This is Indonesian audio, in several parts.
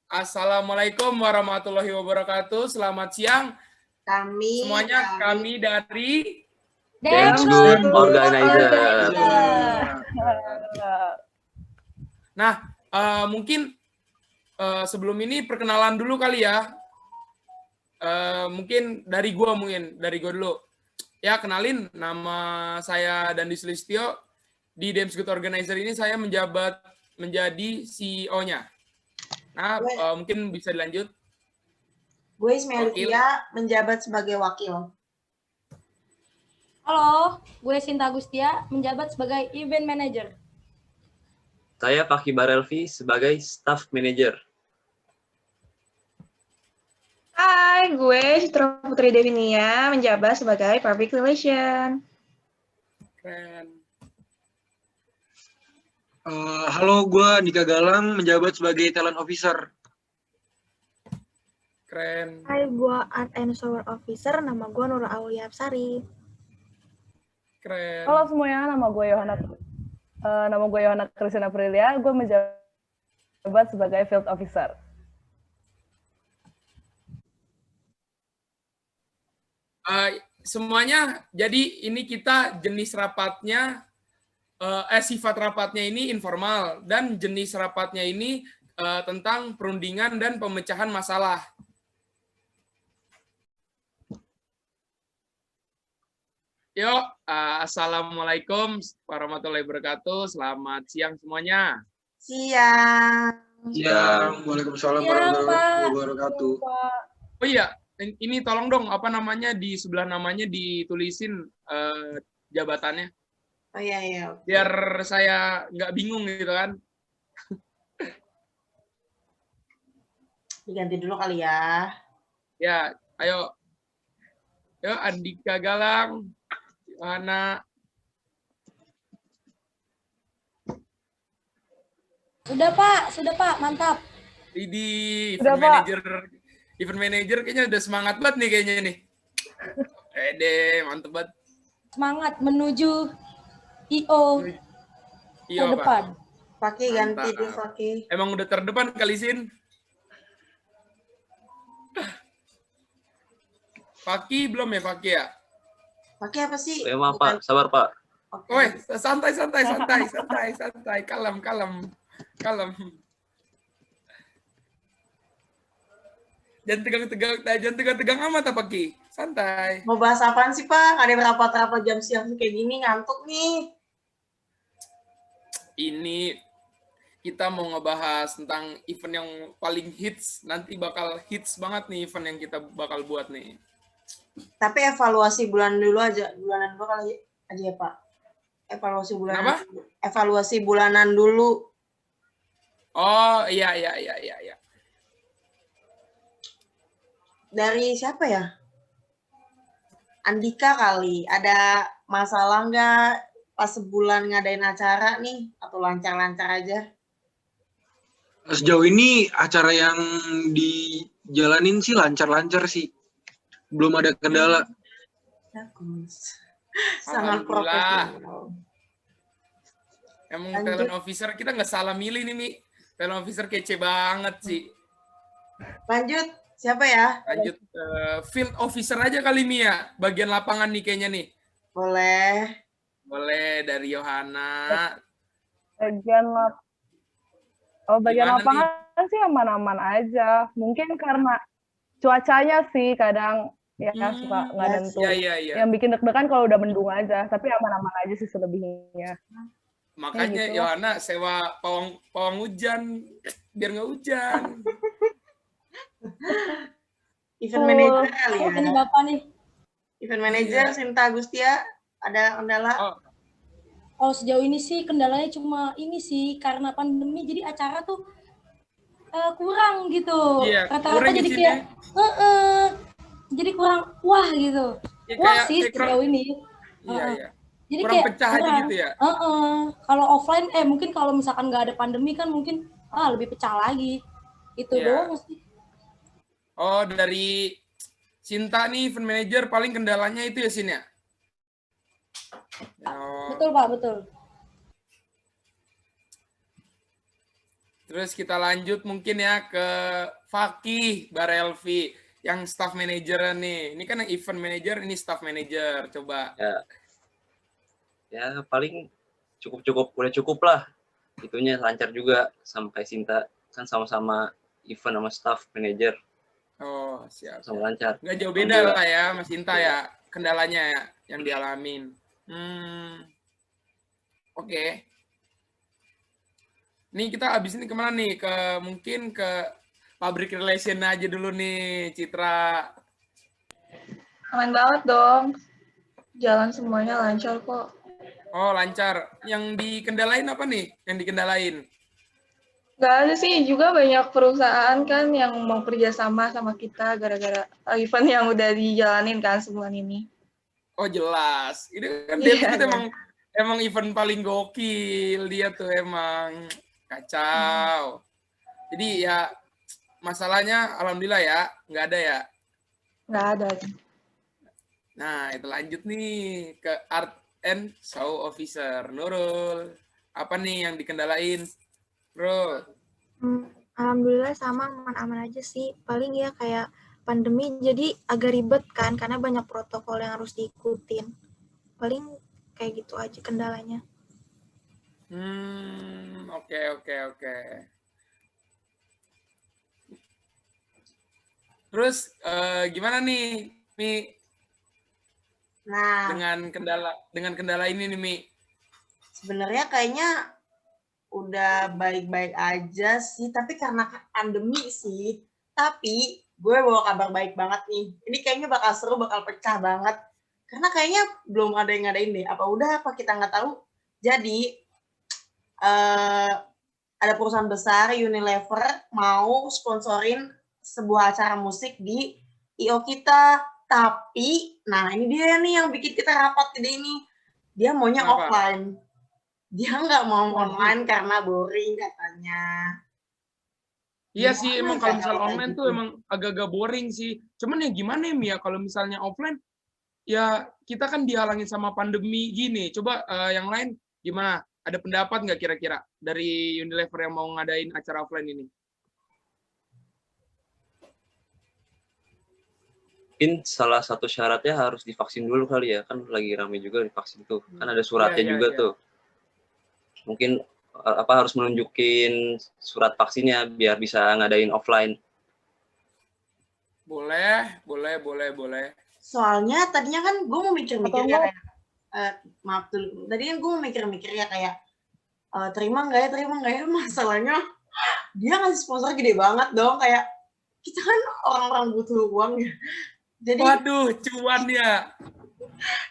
Assalamualaikum warahmatullahi wabarakatuh. Selamat siang semuanya. Kami dari Dance Group Organizer. Nah, mungkin sebelum ini perkenalan dulu kali ya. Mungkin dari gua dulu. Ya, kenalin, nama saya Dandi Sulistyo. Di Dance Group Organizer ini saya menjabat menjadi CEO-nya. Nah, mungkin bisa dilanjut. Gue Ismailia menjabat sebagai wakil. Halo, gue Sinta Agustia menjabat sebagai event manager. Saya Pak Kibar Elvi sebagai staff manager. Hai, gue Citra Putri Devinia menjabat sebagai public relation. Keren. Halo, gue Nika Galang menjabat sebagai talent officer. Keren. Hai, gue Art and Shower Officer, nama gue Nur Aulia Apsari. Keren. Halo semuanya, nama gue Yohana Kristina Prilia, gue menjabat sebagai Field Officer. Semuanya, jadi ini kita jenis rapatnya, sifat rapatnya ini informal, dan jenis rapatnya ini tentang perundingan dan pemecahan masalah. Yuk, assalamualaikum warahmatullahi wabarakatuh. Selamat siang semuanya. Siang. Siang. Waalaikumsalam warahmatullahi wabarakatuh. Oh iya, ini tolong dong, apa namanya, di sebelah namanya ditulisin jabatannya. Oh iya, iya. Biar saya nggak bingung gitu kan. Diganti dulu kali ya. Ya, ayo. Yuk, Andika Galang. Yohana. Sudah Pak, mantap. Idi, Udah, event manager kayaknya udah semangat banget nih kayaknya nih. Mantep banget. Semangat menuju IO terdepan. Pakai ganti dulu, pakai. Emang udah terdepan kali, Sin? Paki belum ya, Paki ya? Pakai apa sih? Ya, maaf Pak, sabar Pak. Woi, santai. Kalem. Jangan tegang amat apa Ki? Santai. Mau bahas apaan sih, Pak? Ada rapat-rapat jam siang kayak gini, ngantuk nih. Ini kita mau ngebahas tentang event yang paling hits. Nanti bakal hits banget nih event yang kita bakal buat nih. Tapi evaluasi bulanan dulu aja kali aja ya, Pak. Evaluasi bulanan. Kenapa? Evaluasi bulanan dulu. Oh, iya. Dari siapa ya? Andika kali. Ada masalah nggak pas sebulan ngadain acara nih? Atau lancar-lancar aja? Sejauh ini acara yang dijalanin sih lancar-lancar sih. Belum ada kendala. Sangat profesional. Emang talent officer kita nggak salah milih nih, Mi. Talent officer kece banget sih. Lanjut, siapa ya? Lanjut, field officer aja kali, Mi ya. Bagian lapangan nih kayaknya nih. Boleh dari Yohana. Bagian lapangan sih aman-aman aja. Mungkin karena cuacanya sih kadang ya suka nggak nentu. Iya. Yang bikin deg-degan kalau udah mendung aja, tapi aman-aman aja sih selebihnya. Makanya gitu. Yohana sewa pawang hujan biar nggak hujan. Event manager kali ya. Ini Bapak nih. Event manager Sinta Agustia, ada kendala? Oh, sejauh ini sih kendalanya cuma ini sih, karena pandemi jadi acara tuh kurang gitu. Iya, Rata-rata jadi kayak jadi kurang wah gitu. Ya, wah sih sejauh ini. Iya. Jadi kurang kayak pecah aja gitu ya. Kalau offline mungkin kalau misalkan nggak ada pandemi kan mungkin lebih pecah lagi. Itu doang sih. Oh, dari Sinta nih event manager paling kendalanya itu ya, Sin ya? Betul, Pak, betul. Terus kita lanjut mungkin ya ke Fakih Barelvi yang staff manager nih. Ini kan yang event manager, ini staff manager. Coba. Ya paling udah cukup lah. Itunya lancar juga sama kayak Sinta, kan sama-sama event sama staff manager. Oh, siap. Sama lancar. Nggak jauh beda lah ya Mas Sinta ya, kendalanya ya yang dialamin. Oke. Nih kita abis ini kemana nih? Mungkin ke public relation aja dulu nih, Citra. Aman banget dong. Jalan semuanya lancar kok. Oh, lancar. Yang dikendalain apa nih? Yang dikendalain? Nggak ada sih, juga banyak perusahaan kan yang mau kerjasama sama kita gara-gara event yang udah dijalanin kan sebulan ini. Oh, jelas. Ini kan Iya, dia emang event paling gokil. Dia tuh emang kacau. Jadi ya masalahnya alhamdulillah ya, nggak ada ya. Nggak ada. Nah, itu lanjut nih ke Art and Show Officer. Nurul, apa nih yang dikendalain, bro? Alhamdulillah sama aman-aman aja sih. Paling ya kayak pandemi jadi agak ribet kan karena banyak protokol yang harus diikutin. Paling kayak gitu aja kendalanya. Oke. Terus gimana nih, Mi? Nah, dengan kendala ini nih, Mi. sebenarnya kayaknya udah baik-baik aja sih, tapi karena pandemi sih. Tapi gue bawa kabar baik banget nih. Ini kayaknya bakal seru, bakal pecah banget. Karena kayaknya belum ada yang ngadain deh. Apa udah, apa kita nggak tahu. Jadi, ada perusahaan besar, Unilever, mau sponsorin sebuah acara musik di I.O. kita. Tapi, nah ini dia nih yang bikin kita rapat ide ini. Dia maunya offline. Dia nggak mau online karena boring katanya. Iya sih, Gimana emang kalau cara misalnya kayak online gitu? tuh emang agak-agak boring sih. Cuman ya gimana ya, Mi, ya, kalau misalnya offline, ya kita kan dihalangin sama pandemi gini. Coba yang lain gimana? Ada pendapat nggak kira-kira dari Unilever yang mau ngadain acara offline ini? Mungkin salah satu syaratnya harus divaksin dulu kali ya, kan lagi rame juga divaksin tuh. Kan ada suratnya juga tuh. Mungkin harus menunjukin surat vaksinnya biar bisa ngadain offline. Boleh. Soalnya tadinya kan gue mau mikir-mikir ya kayak, maaf dulu, tadi kan gue mau mikir-mikir ya kayak, terima nggak ya, masalahnya dia ngasih sponsor gede banget dong, kayak kita kan orang-orang butuh uang ya. Jadi, waduh, cuan ya.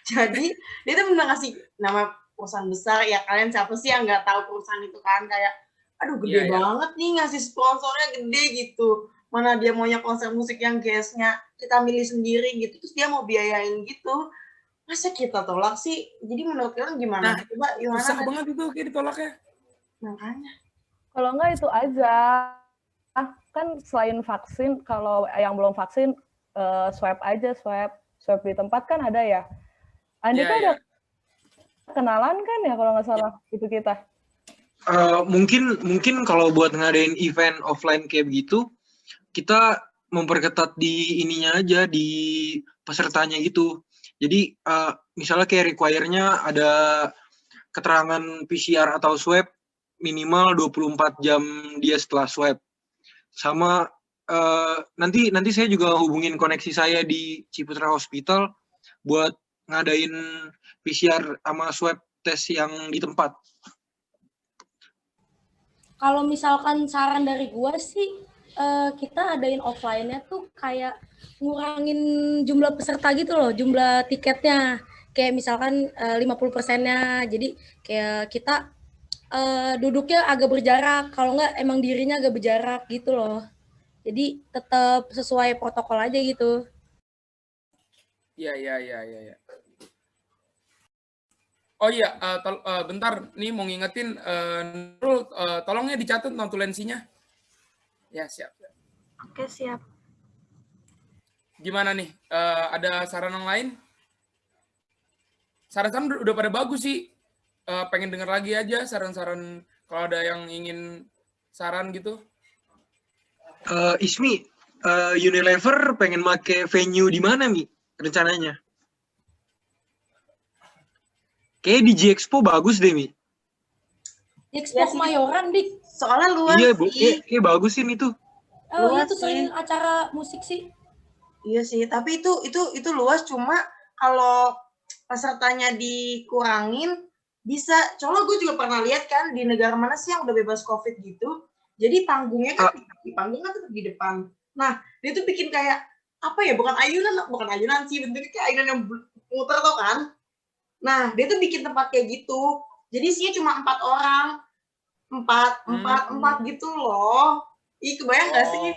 Jadi dia tuh bener ngasih nama perusahaan besar, ya kalian siapa sih yang nggak tahu perusahaan itu kan, kayak aduh gede banget nih ngasih sponsornya gede gitu. Mana dia maunya konser musik yang guestnya kita milih sendiri gitu, terus dia mau biayain gitu. Masa kita tolak sih? Jadi menurut kalian gimana? Nah, Coba gimana? susah banget itu kayak ditolaknya. Makanya. Kalau enggak itu aja. Kan selain vaksin, kalau yang belum vaksin, swab aja, swab di tempat kan ada ya. Andika ada kenalan kan ya kalau nggak salah itu kita. Mungkin kalau buat ngadain event offline kayak begitu, kita memperketat di ininya aja, di pesertanya gitu. Jadi misalnya kayak require-nya ada keterangan PCR atau swab minimal 24 jam dia setelah swab. Sama nanti saya juga hubungin koneksi saya di Ciputra Hospital buat ngadain PCR sama swab tes yang di tempat. Kalau misalkan saran dari gua sih, kita adain offline-nya tuh kayak ngurangin jumlah peserta gitu loh, jumlah tiketnya. Kayak misalkan 50%-nya. Jadi kayak kita duduknya agak berjarak, kalau enggak emang dirinya agak berjarak gitu loh. Jadi tetap sesuai protokol aja gitu. Iya. Oh iya, bentar nih mau ngingetin, Nurul, tolongnya dicatat notulensinya. Ya, siap. Oke, siap. Gimana nih? Ada saran yang lain? Saran-saran udah pada bagus sih. Pengen denger lagi aja saran-saran kalau ada yang ingin saran gitu. Ismi, Unilever pengen make venue di mana, Mi? Rencananya? Kayak di G-Expo bagus deh, Mi. Expo Ya sih. Kemayoran, Dik. Soalnya luas Iya, sih. kayak bagusin itu. Oh, iya Luas tuh sih. sering acara musik sih. Iya sih, tapi itu luas, cuma kalau pesertanya dikurangin bisa. Soalnya gue juga pernah lihat kan di negara mana sih yang udah bebas COVID gitu. Jadi panggungnya kan di panggung kan tetap di depan. Nah, dia tuh bikin kayak apa ya? Bukan ayunan sih, bentuknya kayak ayunan yang muter tuh kan. Nah, dia tuh bikin tempat kayak gitu. Jadi isinya cuma 4 orang. Empat gitu loh. Ih, kebayang gak sih?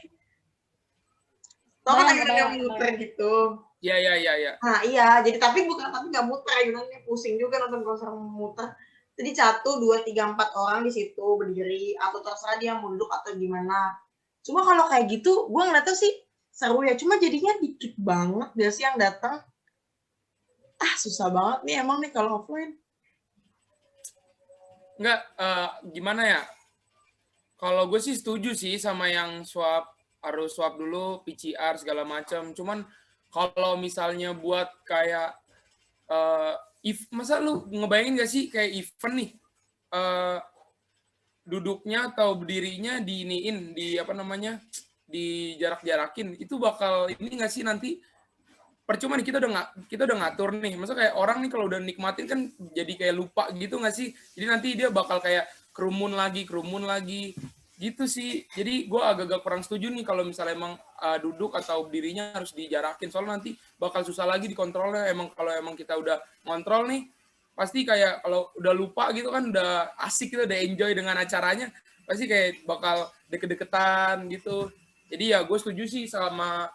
Tau kan ayunan yang muter gitu. Iya. Nah iya, jadi tapi nggak muter, ayunannya pusing juga nonton konser muter. Jadi 1, 2, 3, 4 orang di situ berdiri, atau terserah dia mau duduk atau gimana. Cuma kalau kayak gitu, gue ngeliatnya sih seru ya. Cuma jadinya dikit banget gak sih yang datang. Susah banget nih emang nih kalau offline. Enggak, gimana ya? Kalau gue sih setuju sih sama yang harus swab dulu, PCR segala macam. Cuman kalau misalnya buat kayak masa lu ngebayangin gak sih kayak event nih, duduknya atau berdirinya diiniin, di jarak-jarakin, itu bakal ini nggak sih nanti percuma nih kita udah ngatur nih, masa kayak orang nih kalau udah nikmatin kan jadi kayak lupa gitu nggak sih, jadi nanti dia bakal kayak kerumun lagi gitu sih. Jadi gue agak-agak kurang setuju nih kalau misalnya emang duduk atau berdirinya harus dijarakin, soalnya nanti bakal susah lagi dikontrolnya. Kalau emang kita udah ngontrol nih, pasti kayak kalau udah lupa gitu kan, udah asik gitu, udah enjoy dengan acaranya, pasti kayak bakal deket-deketan gitu. Jadi ya gue setuju sih sama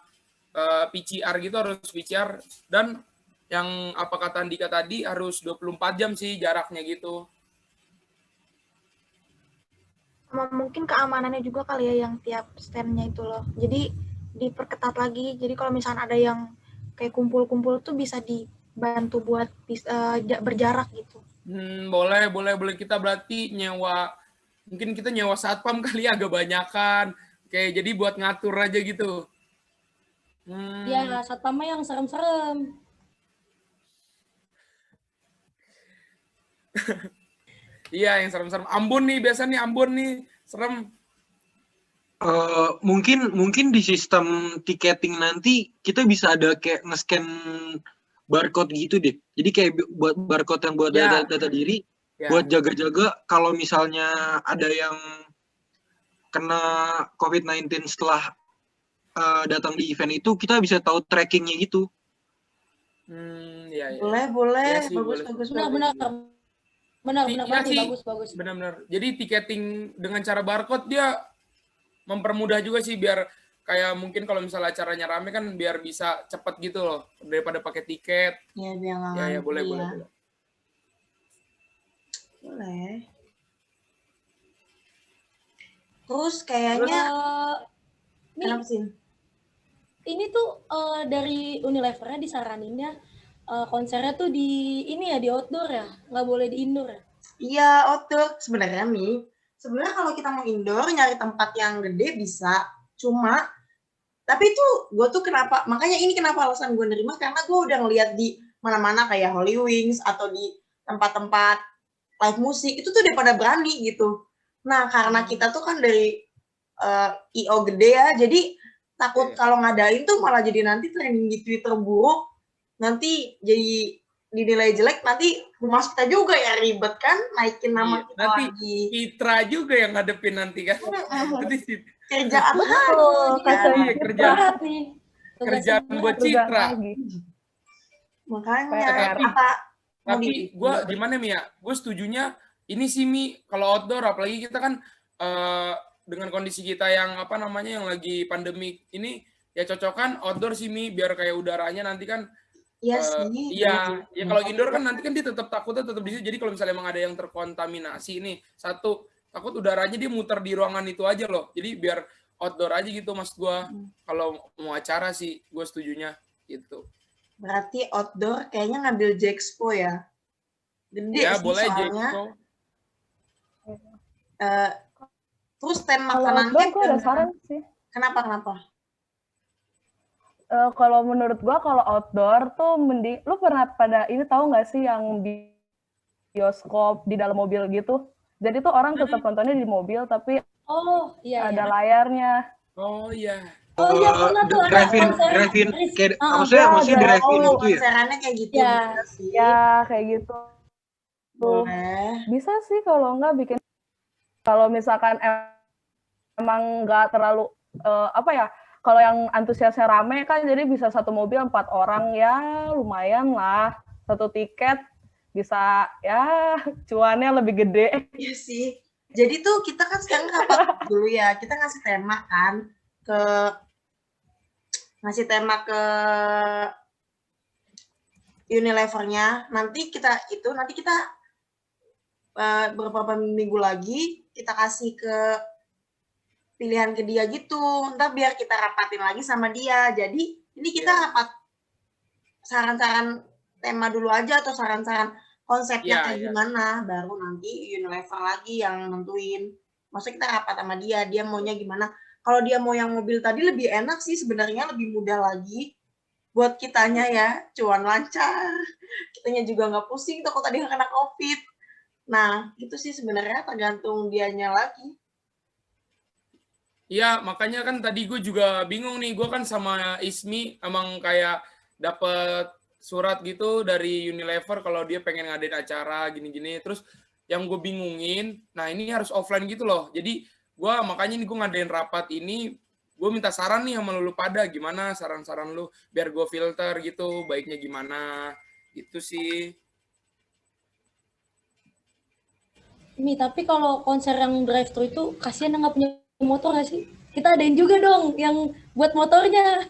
PCR gitu, harus PCR, dan yang apa kata Andika tadi harus 24 jam sih jaraknya gitu. Sama mungkin keamanannya juga kali ya yang tiap stand-nya itu loh. Jadi diperketat lagi. Jadi kalau misalnya ada yang kayak kumpul-kumpul tuh bisa dibantu buat berjarak gitu. Boleh kita berarti mungkin kita nyewa satpam kali ya, agak banyakan. Kayak jadi buat ngatur aja gitu. Ya, satpamnya yang serem-serem. Iya, yang serem-serem. Ambon nih, biasanya Ambon nih, serem. Mungkin di sistem tiketing nanti kita bisa ada kayak nge-scan barcode gitu deh. Jadi kayak buat barcode yang buat data diri, buat jaga-jaga kalau misalnya ada yang kena COVID-19 setelah datang di event itu, kita bisa tahu trackingnya gitu. Iya. Boleh. Ya sih, bagus. Bagus. Benar. Jadi tiketing dengan cara barcode dia mempermudah juga sih, biar kayak mungkin kalau misalnya acaranya rame kan biar bisa cepet gitu loh daripada pakai tiket. Iya, biar nggak Ya, boleh. Terus kayaknya kenapa sih? Ini tuh dari Unilevernya disaraninnya konsernya tuh di outdoor ya, nggak boleh di indoor ya? Iya, outdoor. Sebenarnya kalau kita mau indoor nyari tempat yang gede bisa, cuma tapi itu gue tuh makanya ini kenapa alasan gue nerima, karena gue udah ngeliat di mana-mana kayak Holy Wings atau di tempat-tempat live musik itu tuh udah pada berani gitu. Nah, karena kita tuh kan dari IO gede ya, jadi takut kalau ngadain tuh malah jadi nanti trending di Twitter buruk, nanti jadi dinilai jelek, nanti rumah kita juga ya ribet kan, naikin nama kita nanti lagi. Citra juga yang ngadepin nanti kan. Kerjaan kerjaan buat Citra. Makanya tapi gue gimana Mi ya? Gue setujunya ini sih Mi, kalau outdoor apalagi kita kan dengan kondisi kita yang yang lagi pandemi ini, ya cocokan outdoor sih Mi, biar kayak udaranya nanti kan. Iya sih. Iya, ya kalau indoor kan nanti kan dia tetap di situ. Jadi kalau misalnya emang ada yang terkontaminasi nih, takut udaranya dia muter di ruangan itu aja loh. Jadi biar outdoor aja gitu mas gue. Kalau mau acara sih gue setujunya gitu. Berarti outdoor kayaknya ngambil G-Expo ya. Gede ya, sih boleh soalnya. Terus tem Kalau makanannya outdoor gue ada saran sih. kenapa? Kalau menurut gue kalau outdoor tuh mending, lu pernah pada ini tahu nggak sih yang bioskop di dalam mobil gitu? Jadi tuh orang tetap nontonnya di mobil tapi Oh, iya ada iya. layarnya. Oh iya. Oh iya pernah tuh ada drive-in, konser. kayak ya, maksudnya drive-in Oh, gitu ya? konserannya kayak gitu Ya. bisa sih. Ya kayak gitu. Boleh. Bisa sih kalau nggak bikin, kalau misalkan emang nggak terlalu apa ya, kalau yang antusiasnya rame kan jadi bisa satu mobil 4 orang ya lumayan lah, satu tiket bisa ya cuannya lebih gede. Iya sih. Jadi tuh kita kan sekarang rapat dulu ya, kita ngasih tema kan ke Unilever-nya. Nanti kita beberapa minggu lagi kita kasih ke pilihan ke dia gitu. Ntar biar kita rapatin lagi sama dia. Jadi ini kita rapat saran-saran tema dulu aja atau saran-saran konsepnya kayak gimana. Baru nanti Unilever lagi yang nentuin. Maksudnya kita rapat sama dia maunya gimana. Kalau dia mau yang mobil tadi lebih enak sih sebenarnya, lebih mudah lagi. Buat kitanya ya, cuan lancar. Kitanya juga nggak pusing tuh kalau tadi kena COVID. Nah, itu sih sebenarnya tergantung dianya lagi. Iya, makanya kan tadi gue juga bingung nih. Gue kan sama Ismi emang kayak dapet surat gitu dari Unilever kalau dia pengen ngadain acara gini-gini. Terus yang gue bingungin, nah ini harus offline gitu loh. Jadi gue makanya nih gue ngadain rapat ini, gue minta saran nih sama lu pada, gimana saran-saran lu biar gue filter gitu, baiknya gimana gitu sih. Mi, tapi kalau konser yang drive thru itu kasihan yang nggak punya motor nggak sih? Kita adain juga dong yang buat motornya.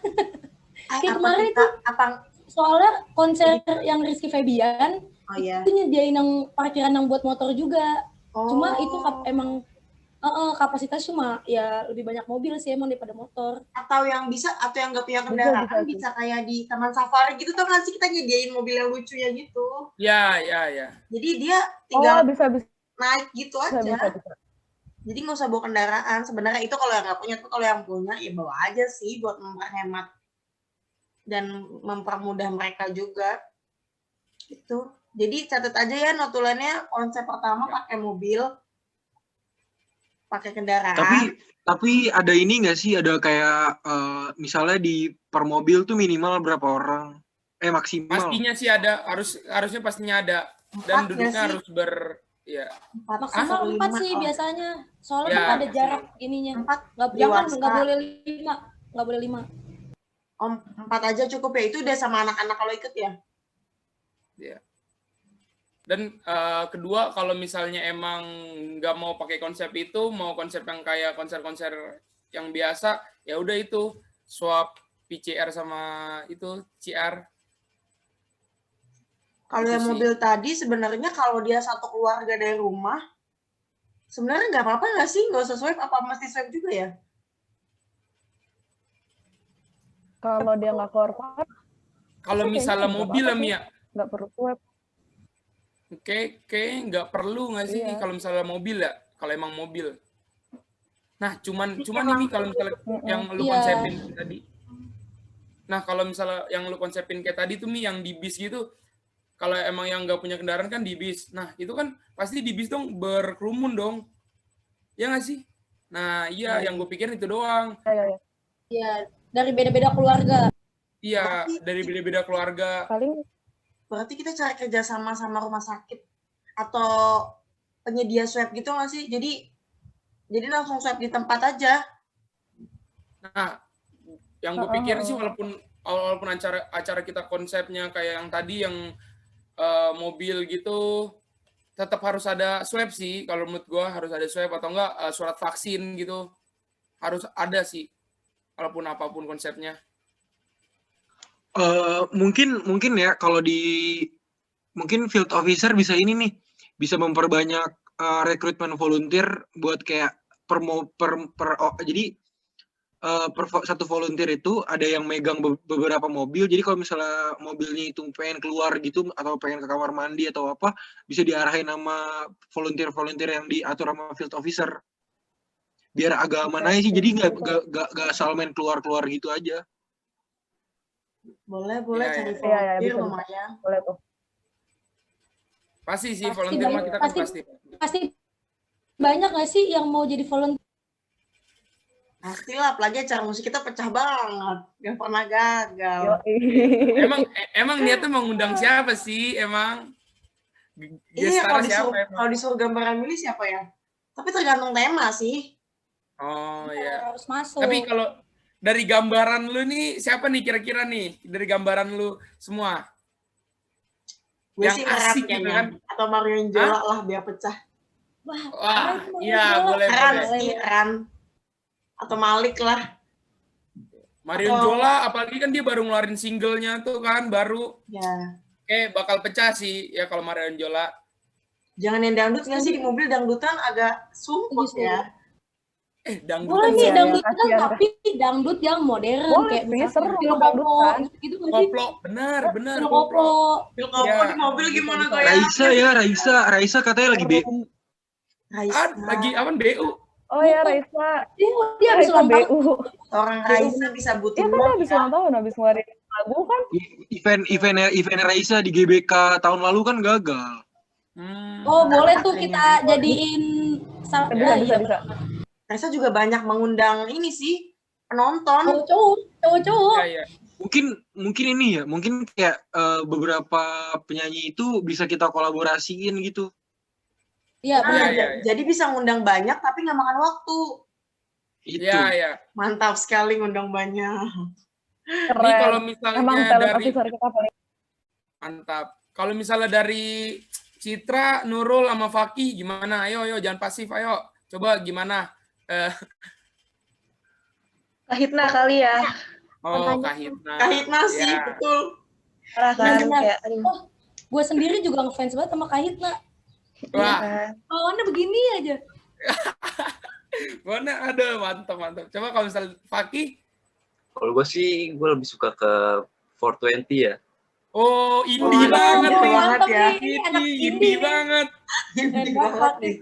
Kayak kemarin itu soalnya konser yang Rizky Febian itu nyediain yang parkiran yang buat motor juga. Cuma itu emang kapasitas cuma ya lebih banyak mobil sih emang daripada motor. Atau yang nggak punya kendaraan bisa kayak di taman safari gitu tuh kan sih kita nyediain mobil yang lucunya gitu. Ya. Jadi dia tinggal bisa. Naik gitu aja. Bisa. Jadi nggak usah bawa kendaraan. Sebenarnya itu kalau yang nggak punya tuh, kalau yang punya ya bawa aja sih buat memperhemat dan mempermudah mereka juga. Itu. Jadi catat aja ya notulennya, konsep pertama pakai mobil, pakai kendaraan. Tapi ada ini nggak sih, ada kayak misalnya di per mobil tuh minimal berapa orang? Maksimal. Pastinya sih ada, harusnya pastinya ada. Dan duduknya harus ya. Maksimal 4 sih biasanya. Soalnya kan ada jarak ininya. 4 nggak boleh 5. Nggak boleh 5. 4 aja cukup ya. Itu udah sama anak-anak kalau ikut ya? Iya. Dan kedua, kalau misalnya emang nggak mau pakai konsep itu, mau konsep yang kayak konser-konser yang biasa, ya udah itu swap PCR sama itu CR. Kalau yang mobil tadi sebenarnya kalau dia satu keluarga dari rumah, sebenarnya nggak apa-apa nggak sih? Nggak usah swipe, apa mesti swipe juga ya? Kalau dia nggak keluar. Kalau misalnya mobil lah, Mia. Nggak perlu swipe. Oke, nggak perlu nggak sih kalau misalnya mobil ya? Kalau emang mobil. Nah, cuman ini kalau misalnya yang lu konsepin tadi. Nah, kalau misalnya yang lu konsepin kayak tadi tuh Mi, yang di bis gitu, kalau emang yang nggak punya kendaraan kan di bis. Nah, itu kan pasti di bis dong berkerumun dong. Ya nggak sih? Nah, iya, yang gue pikirin itu doang. Iya, dari beda-beda keluarga. Iya, dari beda-beda keluarga. Berarti kita cari kerjasama sama rumah sakit atau penyedia swab gitu nggak sih? Jadi langsung swab di tempat aja. Nah, yang gue pikirin sih walaupun acara kita konsepnya kayak yang tadi yang mobil gitu, tetap harus ada swab sih. Kalau menurut gue harus ada swab atau enggak surat vaksin gitu. Harus ada sih, walaupun apapun konsepnya. Mungkin ya kalau mungkin field officer bisa ini nih, bisa memperbanyak rekrutmen volunteer buat kayak jadi per satu volunteer itu ada yang megang beberapa mobil. Jadi kalau misalnya mobilnya itu pengen keluar gitu atau pengen ke kamar mandi atau apa, bisa diarahin sama volunteer yang diatur sama field officer. biar agak aman aja sih. Jadi nggak asal main keluar gitu aja. Boleh Iya, cari iya. volunteer bisa. lumayan. Boleh tuh. Pasti sih Pasti volunteer mah banyak, kita kan pasti. pasti banyak nggak sih yang mau jadi volunteer? Pastilah, apalagi acara musik kita pecah banget, gak pernah gagal. Emang niatnya mau ngundang siapa sih emang? Iya, Gestar siapa emang? kalau disuruh gambaran milih siapa ya? Tapi tergantung tema sih. Oh ya. Harus masuk. Tapi kalau dari gambaran lu nih siapa nih kira-kira nih dari gambaran lu semua? Gue Yang sih asik Rat gitu kayaknya. kan? Atau Mario Jola lah biar pecah. Wah, iya boleh. Ran sih, Ran. Atau Malik lah. Mario Jola, apalagi kan dia baru ngeluarin singlenya tuh kan, baru. Ya. Bakal pecah sih ya kalau Mario Jola. Jangan yang dangdut nggak sih, di mobil dangdutan agak sumput ya. Dangdut. Boleh nih dangdutan, tapi dangdut yang modern. Boleh kayak sih, seru Pil dangdutan. Gitu nggak sih? Koplo, benar. Pil koplo. Pil koplo di mobil gimana Kayak? Raisa katanya lagi BU. Raisa. Lagi aman BU. Oh ya, Raisa. Dia habis ulang tahun. Orang Raisa bisa butuh. Iya kan dia habis ulang tahun, habis ngeluarin lagu kan. Event Raisa di GBK tahun lalu kan gagal. Oh, boleh tuh kita jadiin Bisa. Raisa juga banyak mengundang ini sih, penonton. Cowok-cowok. Iya. Mungkin ini ya, mungkin kayak beberapa penyanyi itu bisa kita kolaborasiin gitu. Iya, jadi bisa ngundang banyak tapi nggak makan waktu. Itu. Iya. Mantap sekali ngundang banyak. Keren. Ini kalau misalnya emang talent dari officer kita paling mantap. Kalau misalnya dari Citra, Nurul sama Fakih gimana? Ayo jangan pasif, ayo. Coba gimana? Kahitna kali ya. Oh, Kahitna. Kahitna sih, ya. betul. Kayak, oh, gue sendiri juga ngefans banget sama Kahitna. Wah. Lawannya begini aja. Mana ada mantap. Coba kalau misal Fakih. Kalau gue sih, gue lebih suka ke 420 ya. Oh, indie banget nih. Banget ya. Indie banget. Indie banget nih.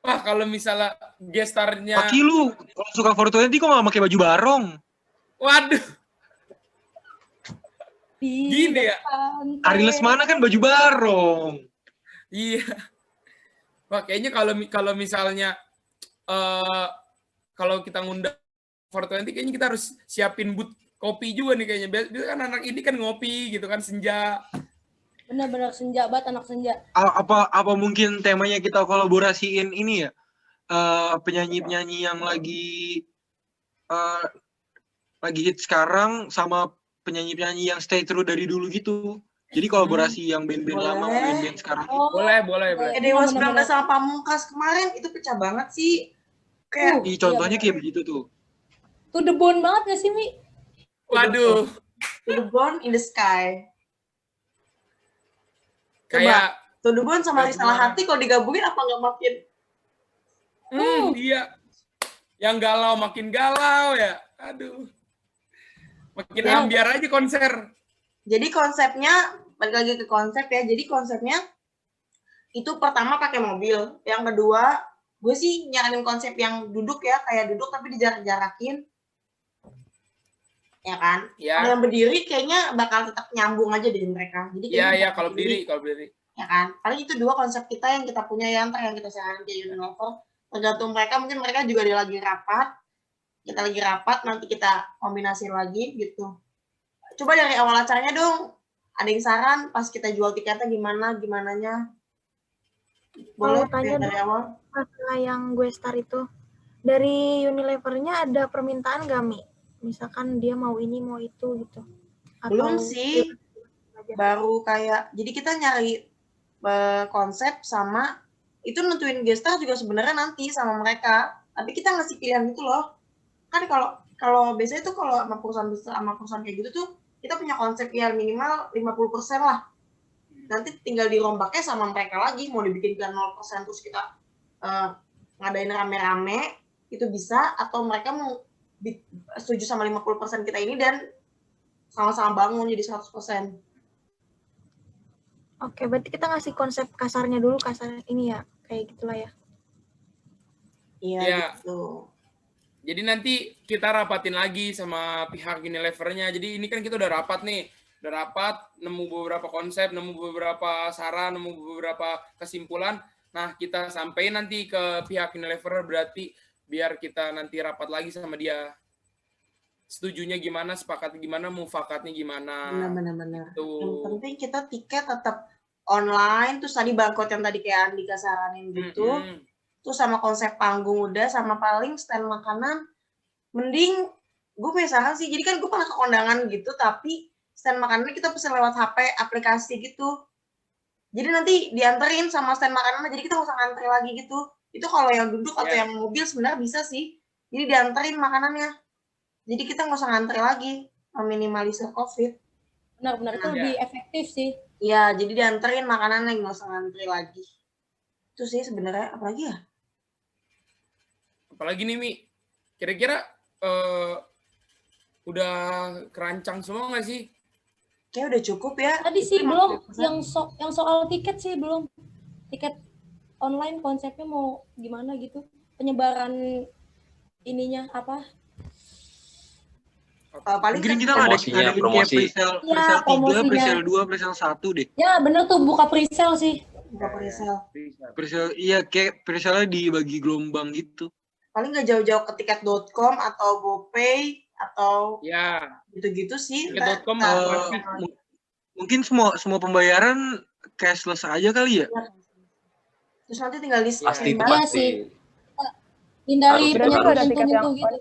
Wah, kalau misalnya gestarnya. Fakih lu, kalau suka 420 kok nggak pakai baju barong? Waduh. Gini ya. Ari Lesmana kan baju barong. Iya. Wah, kayaknya kalau misalnya kalau kita ngundang 420 kayaknya kita harus siapin booth kopi juga nih kayaknya. Biasanya kan anak ini kan ngopi gitu kan senja. Benar-benar senja banget, anak senja. Apa mungkin temanya kita kolaborasiin ini ya? Penyanyi-penyanyi yang lagi hit sekarang sama penyanyi-penyanyi yang stay true dari dulu gitu. Jadi kolaborasi yang band-band lama sama band-band sekarang. Boleh. Dewa 19 sama Pamungkas kemarin itu pecah banget sih. Kayak contohnya kayak begitu tuh. To the bone banget gak sih, Mi? Waduh. To the bone in the sky. Kayak To the bone sama Risalah Hati kalau digabungin apa nggak makin? Iya. Yang galau makin galau ya. Aduh. Makin ambiar aja konser. Jadi konsepnya, balik lagi ke konsep ya. Jadi konsepnya itu pertama pakai mobil. Yang kedua, gue sih nyaranin konsep yang duduk ya, kayak duduk tapi dijarak-jarakin. Ya kan? Ya. Kalau yang berdiri kayaknya bakal tetap nyambung aja dari mereka. Jadi Iya, kalau berdiri. Ya kan? Paling itu dua konsep kita yang kita punya yang kita saranin ke Unilever. Tergantung mereka, mungkin mereka juga lagi rapat. Kita lagi rapat, nanti kita kombinasi lagi gitu. Coba dari awal acaranya dong, ada yang saran pas kita jual tiketnya gimananya? Boleh tanya dari awal? Masalah yang gue start itu, dari Unilevernya ada permintaan gak, Mi? Misalkan dia mau ini, mau itu gitu. Belum sih, baru kayak, jadi kita nyari konsep sama, itu nentuin gestar juga sebenarnya nanti sama mereka, tapi kita ngasih pilihan gitu loh. Kan kalau biasanya tuh kalau sama perusahaan besar, sama perusahaan kayak gitu tuh, kita punya konsep ya minimal 50% lah. Nanti tinggal dirombaknya sama mereka lagi, mau dibikinkan 0% terus kita ngadain rame-rame, itu bisa, atau mereka mau setuju sama 50% kita ini dan sama-sama bangun jadi 100%. Oke, berarti kita ngasih konsep kasarnya dulu, kasar ini ya, kayak gitulah ya. Iya gitu. Jadi nanti kita rapatin lagi sama pihak Unilever-nya. Jadi ini kan kita udah rapat nih. Udah rapat, nemu beberapa konsep, nemu beberapa saran, nemu beberapa kesimpulan. Nah, kita sampaikan nanti ke pihak Unilever, berarti biar kita nanti rapat lagi sama dia. Setujunya gimana, sepakatnya gimana, mufakatnya gimana. Benar-benar. Gitu. Yang penting kita tiket tetap online, terus tadi barcode yang tadi kayak Andika saranin gitu. Terus sama konsep panggung udah, sama paling stand makanan. Mending gue misalnya sih, jadi kan gue pernah ke kondangan gitu, tapi stand makanannya kita pesen lewat HP, aplikasi gitu. Jadi nanti dianterin sama stand makanannya, jadi kita nggak usah ngantri lagi gitu. Itu kalau yang duduk atau yang mobil sebenarnya bisa sih. Jadi dianterin makanannya. Jadi kita nggak usah ngantri lagi, meminimalisir COVID. Benar-benar itu lebih efektif sih. Iya, jadi dianterin makanannya nggak usah ngantri lagi. Itu sih sebenarnya, apalagi ya? Apalagi nih, Mi? Kira-kira udah kerancang semua nggak sih? Kayak udah cukup ya. Tadi sih belum, yang soal tiket sih belum. Tiket online konsepnya mau gimana gitu? Penyebaran ininya apa? Paling Mungkin kan kita ngadain kayak promosi. presale Ya, 3, promosinya. presale 2, presale 1 deh. Ya bener tuh, buka presale sih. buka presale. Presale, iya kayak presale dibagi gelombang gitu. Paling nggak jauh-jauh ke tiket.com atau GoPay atau Ya, gitu-gitu sih. tiket.com Mungkin semua pembayaran cashless aja kali ya. Terus nanti tinggal list Pasti itu Iya pasti. sih. Hindari Harus ada tiket penyentuh-penyentuh yang- gitu.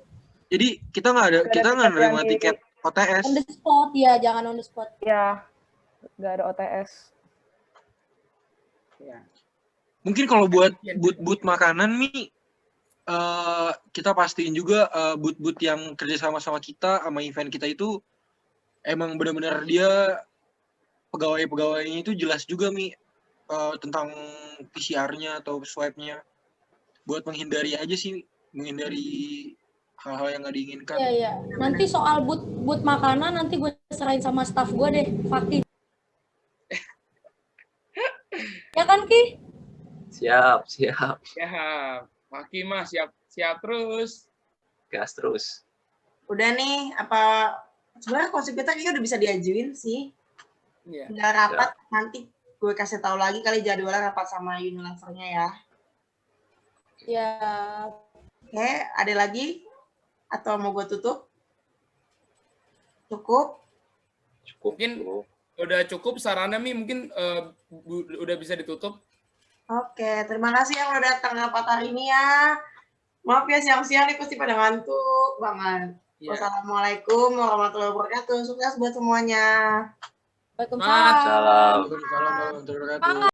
Jadi kita nggak nerima yang di- tiket OTS. On the spot, ya jangan on the spot. Ya, nggak ada OTS. ya. Mungkin kalau buat booth makanan nih, kita pastiin juga booth yang kerjasama sama kita, sama event kita itu emang benar-benar dia pegawai-pegawainya itu jelas juga Mi tentang PCR-nya atau swab-nya. Buat menghindari aja sih, menghindari hal-hal yang nggak diinginkan. Iya, iya. Nanti soal but makanan nanti gue serahin sama staff gue deh, Fakih. Ya kan, Ki? Siap. Ya, Maki mah siap terus. Gas terus. Udah nih, apa sebenarnya konsep kita kayaknya udah bisa diajuin sih. Iya. Tinggal rapat, nanti gue kasih tahu lagi kali jadwalnya rapat sama Unilever-nya ya. Ya, Oke, ada lagi? Atau mau gue tutup? Cukup? Mungkin udah cukup sarannya, Mi. Mungkin udah bisa ditutup. Oke, terima kasih yang udah datang rapat hari ini ya. Maaf ya siang-siang nih pasti pada ngantuk banget. Iya. Wassalamualaikum warahmatullahi wabarakatuh. Sukses buat semuanya. Waalaikumsalam. Salam. Waalaikumsalam warahmatullahi wabarakatuh.